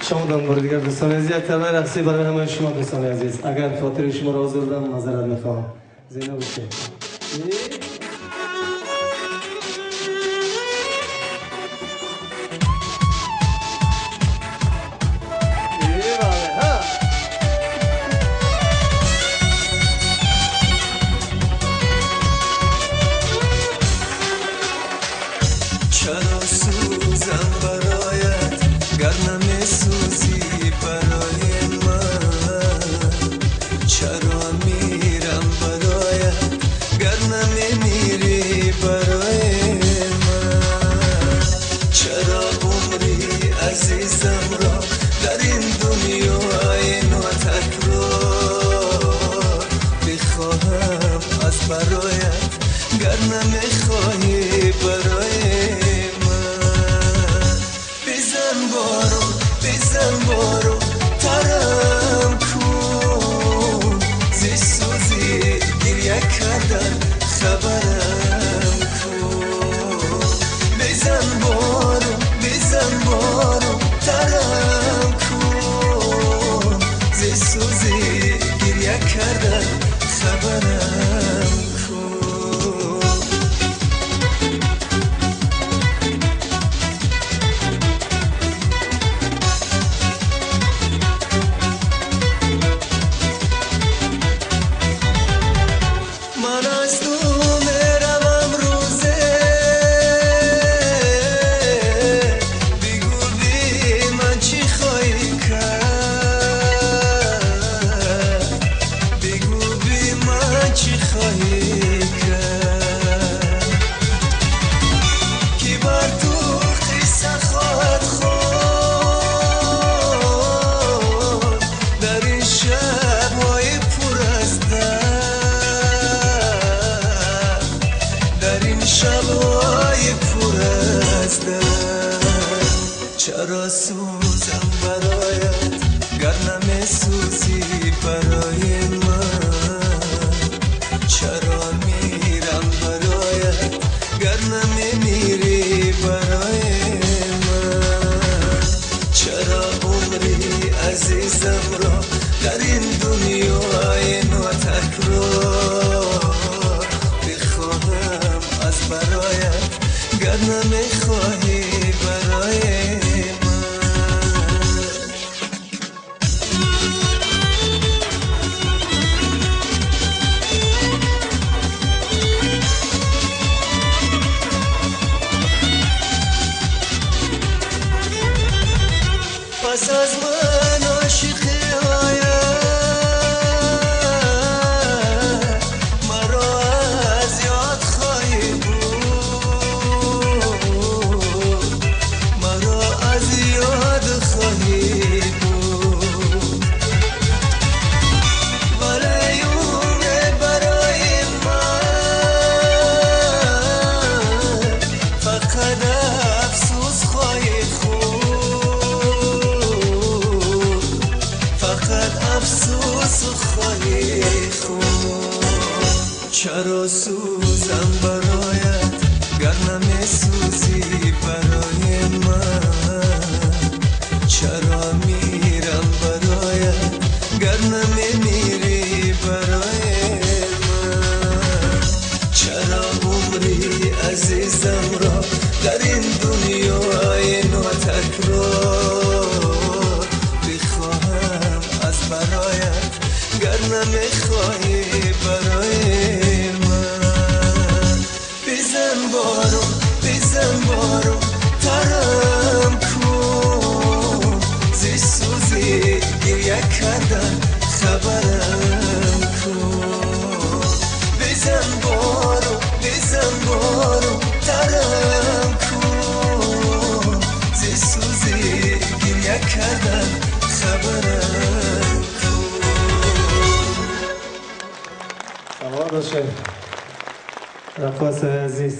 شما دنبال دیگر دوستان عزیز یک ترانه رقصی برای همه شما دوستان عزیز. اگر خاطر شما را آزردم معذرت میخوام. زینب باشه. چرا سوزم برایت گر نمیسوزی برای من؟ چرا میرم برایت گر نمیمیری برای من؟ چرا عمری عزیزم را در این دنیای ناتکرار بخواهم از برایت گر نمیخواهی برای بزن بارو ترم کن زی سوزی گریه کردن خبرم کن بزن بارو ترم کن زی سوزی گریه کردن خبرم کن چرا سوزم برایت گر نمیسوزی برای من؟ چرا میرم برایت گر نمیمیری برای من؟ چرا عمری عزیزم را در این دنیای ناتکرار بخواهم از برایت گر نمیخواهی برای پس از من عاشقی آید مرا از یاد خواهی بود مرا از یاد خواهی بود ولی اون برای من فقط افسوس خواهی افسوس خواهی خود. چرا سوزم برایت گر نمیسوزی برای من؟ چرا میرم برایت گر نمیمیری برای من؟ چرا عمری عزیزم را در این دنیای ناتکرار بخواهم از برایت گر نمیخواهی برای من؟ بزن بارو ترم کن زی سوزی گریه کردن خبرم کن بزن بارو ترم کن زی سوزی گریه کردن خبرم سلام باشه رفاس عزیز.